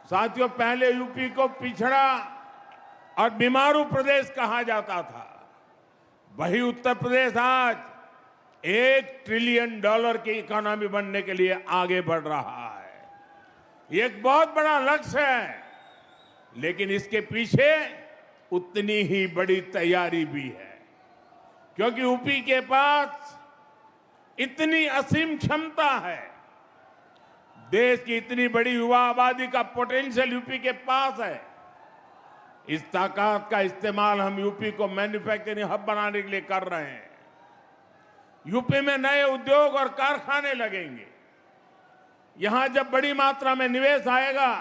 साथियों, पहले यूपी को पिछड़ा और बीमारू प्रदेश कहा जाता था। वही उत्तर प्रदेश आज $1 ट्रिलियन की इकोनॉमी बनने के लिए आगे बढ़ रहा है। ये एक बहुत बड़ा लक्ष्य है, लेकिन इसके पीछे उतनी ही बड़ी तैयारी भी है, क्योंकि यूपी के पास इतनी असीम क्षमता है। देश की इतनी बड़ी युवा आबादी का पोटेंशियल यूपी के पास है। इस ताकत का इस्तेमाल हम यूपी को मैन्युफैक्चरिंग हब बनाने के लिए कर रहे हैं। यूपी में नए उद्योग और कारखाने लगेंगे। यहां जब बड़ी मात्रा में निवेश आएगा,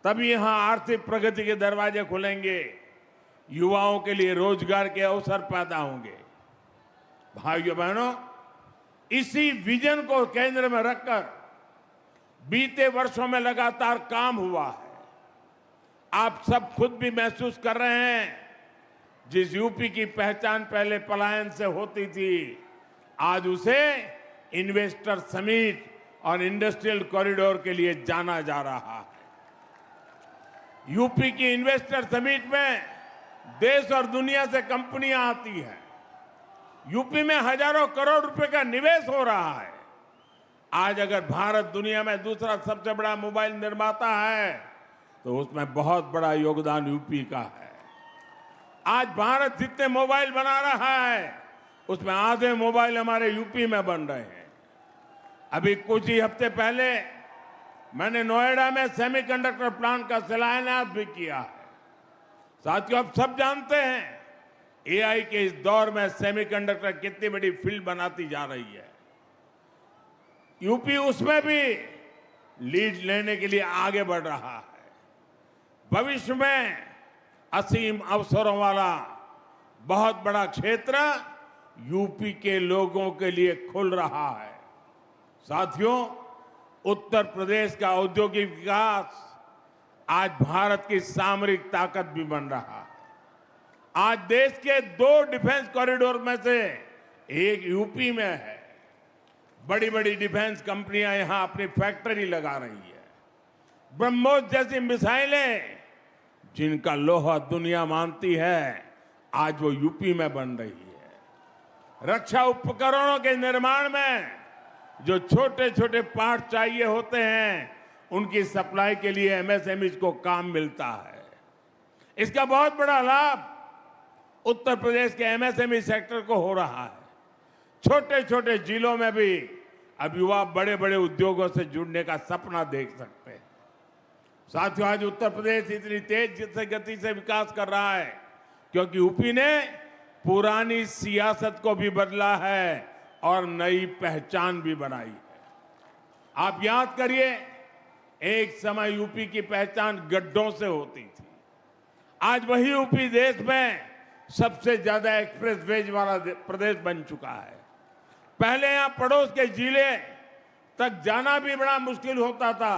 तभी यहां आर्थिक प्रगति के दरवाजे खुलेंगे, युवाओं के लिए रोजगार के अवसर पैदा होंगे। भाइयों बहनों, इसी विजन को केंद्र में रखकर बीते वर्षों में लगातार काम हुआ है। आप सब खुद भी महसूस कर रहे हैं, जिस यूपी की पहचान पहले पलायन से होती थी, आज उसे इन्वेस्टर समिट और इंडस्ट्रियल कॉरिडोर के लिए जाना जा रहा है। यूपी की इन्वेस्टर समिट में देश और दुनिया से कंपनियां आती हैं। यूपी में हजारों करोड़ रुपए का निवेश हो रहा है। आज अगर भारत दुनिया में दूसरा सबसे बड़ा मोबाइल निर्माता है, तो उसमें बहुत बड़ा योगदान यूपी का है। आज भारत जितने मोबाइल बना रहा है, उसमें आधे मोबाइल हमारे यूपी में बन रहे हैं। अभी कुछ ही हफ्ते पहले मैंने नोएडा में सेमीकंडक्टर प्लांट का शिलान्यास भी किया है। साथियों, आप सब जानते हैं एआई के इस दौर में सेमीकंडक्टर कितनी बड़ी फील्ड बनाती जा रही है। यूपी उसमें भी लीड लेने के लिए आगे बढ़ रहा है। भविष्य में असीम अवसरों वाला बहुत बड़ा क्षेत्र यूपी के लोगों के लिए खुल रहा है। साथियों, उत्तर प्रदेश का औद्योगिक विकास आज भारत की सामरिक ताकत भी बन रहा है। आज देश के 2 डिफेंस कॉरिडोर में से एक यूपी में है। बड़ी बड़ी डिफेंस कंपनियां यहां अपनी फैक्ट्री लगा रही है। ब्रह्मोस जैसी मिसाइलें, जिनका लोहा दुनिया मानती है, आज वो यूपी में बन रही है। रक्षा उपकरणों के निर्माण में जो छोटे छोटे पार्ट चाहिए होते हैं, उनकी सप्लाई के लिए एमएसएमई को काम मिलता है। इसका बहुत बड़ा लाभ उत्तर प्रदेश के एमएसएमई सेक्टर को हो रहा है। छोटे छोटे जिलों में भी अब युवा बड़े बड़े उद्योगों से जुड़ने का सपना देख सकते हैं। साथियों, आज उत्तर प्रदेश इतनी तेज गति से विकास कर रहा है क्योंकि यूपी ने पुरानी सियासत को भी बदला है और नई पहचान भी बनाई है। आप याद करिए, एक समय यूपी की पहचान गड्ढों से होती थी। आज वही यूपी देश में सबसे ज्यादा एक्सप्रेस वेज वाला प्रदेश बन चुका है। पहले यहां पड़ोस के जिले तक जाना भी बड़ा मुश्किल होता था,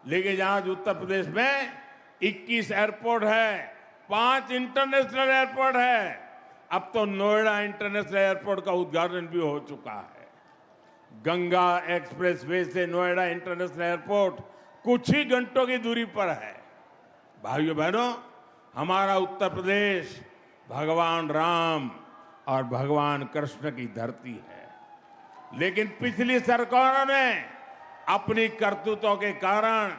लेकिन आज उत्तर प्रदेश में 21 एयरपोर्ट है, 5 इंटरनेशनल एयरपोर्ट है। अब तो नोएडा इंटरनेशनल एयरपोर्ट का उद्घाटन भी हो चुका है। गंगा एक्सप्रेस वे से नोएडा इंटरनेशनल एयरपोर्ट कुछ ही घंटों की दूरी पर है। भाइयों बहनों, हमारा उत्तर प्रदेश भगवान राम और भगवान कृष्ण की धरती है, लेकिन पिछली सरकारों ने अपनी करतूतों के कारण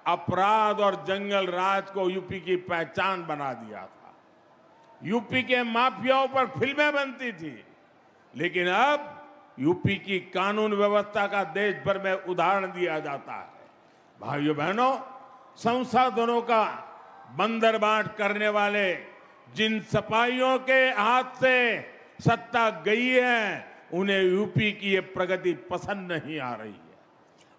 अपराध और जंगल राज को यूपी की पहचान बना दिया था। यूपी के माफियाओं पर फिल्में बनती थी, लेकिन अब यूपी की कानून व्यवस्था का देश भर में उदाहरण दिया जाता है। भाइयों बहनों, संसाधनों का बंदरबाट करने वाले जिन सिपाहियों के हाथ से सत्ता गई है, उन्हें यूपी की ये प्रगति पसंद नहीं आ रही है।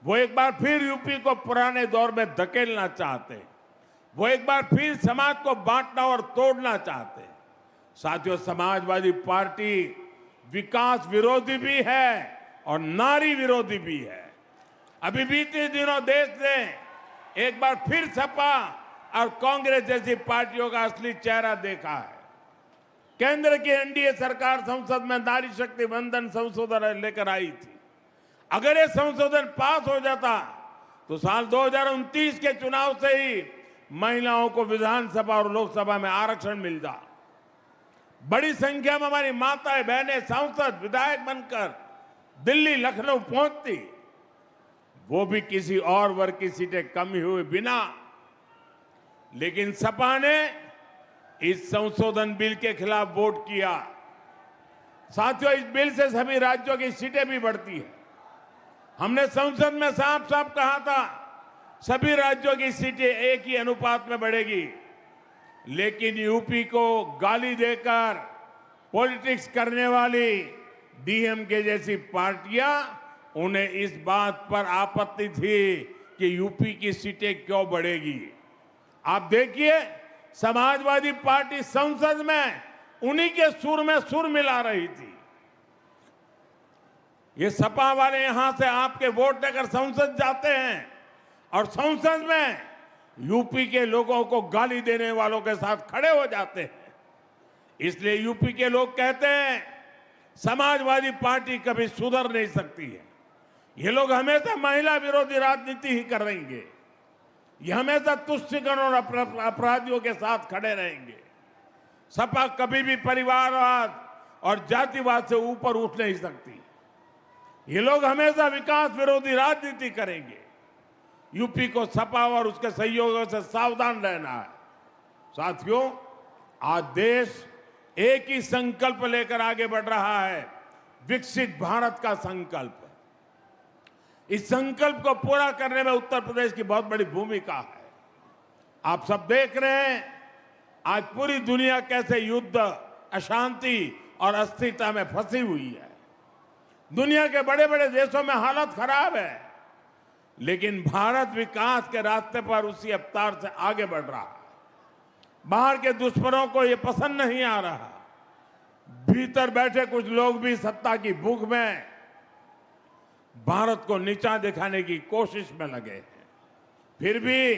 वो एक बार फिर यूपी को पुराने दौर में धकेलना चाहते हैं। वो एक बार फिर समाज को बांटना और तोड़ना चाहते हैं। साथियों, समाजवादी पार्टी विकास विरोधी भी है और नारी विरोधी भी है। अभी बीते दिनों देश ने एक बार फिर सपा और कांग्रेस जैसी पार्टियों का असली चेहरा देखा है। केंद्र की एनडीए सरकार संसद में नारी शक्ति वंदन संशोधन लेकर आई थी। अगर ये संशोधन पास हो जाता तो साल 2029 के चुनाव से ही महिलाओं को विधानसभा और लोकसभा में आरक्षण मिलता। बड़ी संख्या में हमारी माताएं बहनें सांसद विधायक बनकर दिल्ली लखनऊ पहुंचती, वो भी किसी और वर्ग की सीटें कम हुए बिना। लेकिन सपा ने इस संशोधन बिल के खिलाफ वोट किया। साथियों, इस बिल से सभी राज्यों की सीटें भी बढ़ती है। हमने संसद में साफ साफ कहा था सभी राज्यों की सीटें एक ही अनुपात में बढ़ेगी, लेकिन यूपी को गाली देकर पॉलिटिक्स करने वाली डीएमके जैसी पार्टियां, उन्हें इस बात पर आपत्ति थी कि यूपी की सीटें क्यों बढ़ेगी। आप देखिए, समाजवादी पार्टी संसद में उन्हीं के सुर में सुर मिला रही थी। ये सपा वाले यहां से आपके वोट लेकर संसद जाते हैं और संसद में यूपी के लोगों को गाली देने वालों के साथ खड़े हो जाते हैं। इसलिए यूपी के लोग कहते हैं समाजवादी पार्टी कभी सुधर नहीं सकती है। ये लोग हमेशा महिला विरोधी राजनीति ही करेंगे, ये हमेशा तुष्टिकरण और अपराधियों के साथ खड़े रहेंगे। सपा कभी भी परिवारवाद और जातिवाद से ऊपर उठ नहीं सकती। ये लोग हमेशा विकास विरोधी राजनीति करेंगे। यूपी को सपा और उसके सहयोगियों से सावधान रहना है। साथियों, आज देश एक ही संकल्प लेकर आगे बढ़ रहा है, विकसित भारत का संकल्प। इस संकल्प को पूरा करने में उत्तर प्रदेश की बहुत बड़ी भूमिका है। आप सब देख रहे हैं आज पूरी दुनिया कैसे युद्ध, अशांति और अस्थिरता में फंसी हुई है। दुनिया के बड़े बड़े देशों में हालत खराब है, लेकिन भारत विकास के रास्ते पर उसी रफ्तार से आगे बढ़ रहा है। बाहर के दुश्मनों को ये पसंद नहीं आ रहा। भीतर बैठे कुछ लोग भी सत्ता की भूख में भारत को नीचा दिखाने की कोशिश में लगे हैं। फिर भी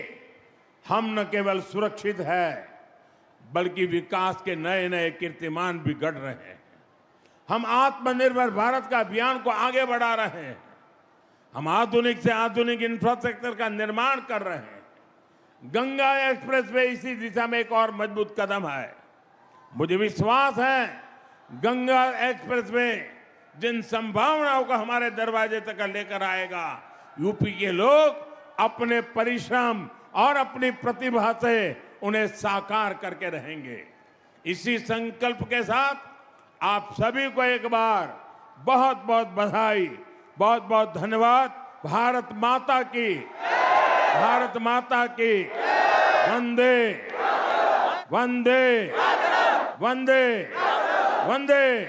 हम न केवल सुरक्षित है, बल्कि विकास के नए नए कीर्तिमान भी गढ़ रहे हैं। हम आत्मनिर्भर भारत का अभियान को आगे बढ़ा रहे हैं। हम आधुनिक से आधुनिक इंफ्रास्ट्रक्चर का निर्माण कर रहे हैं। गंगा एक्सप्रेसवे इसी दिशा में एक और मजबूत कदम है। मुझे विश्वास है गंगा एक्सप्रेसवे जिन संभावनाओं को हमारे दरवाजे तक लेकर आएगा, यूपी के लोग अपने परिश्रम और अपनी प्रतिभा से उन्हें साकार करके रहेंगे। इसी संकल्प के साथ आप सभी को एक बार बहुत बहुत बधाई, बहुत बहुत धन्यवाद। भारत माता की, भारत माता की। वंदे वंदे वंदे वंदे।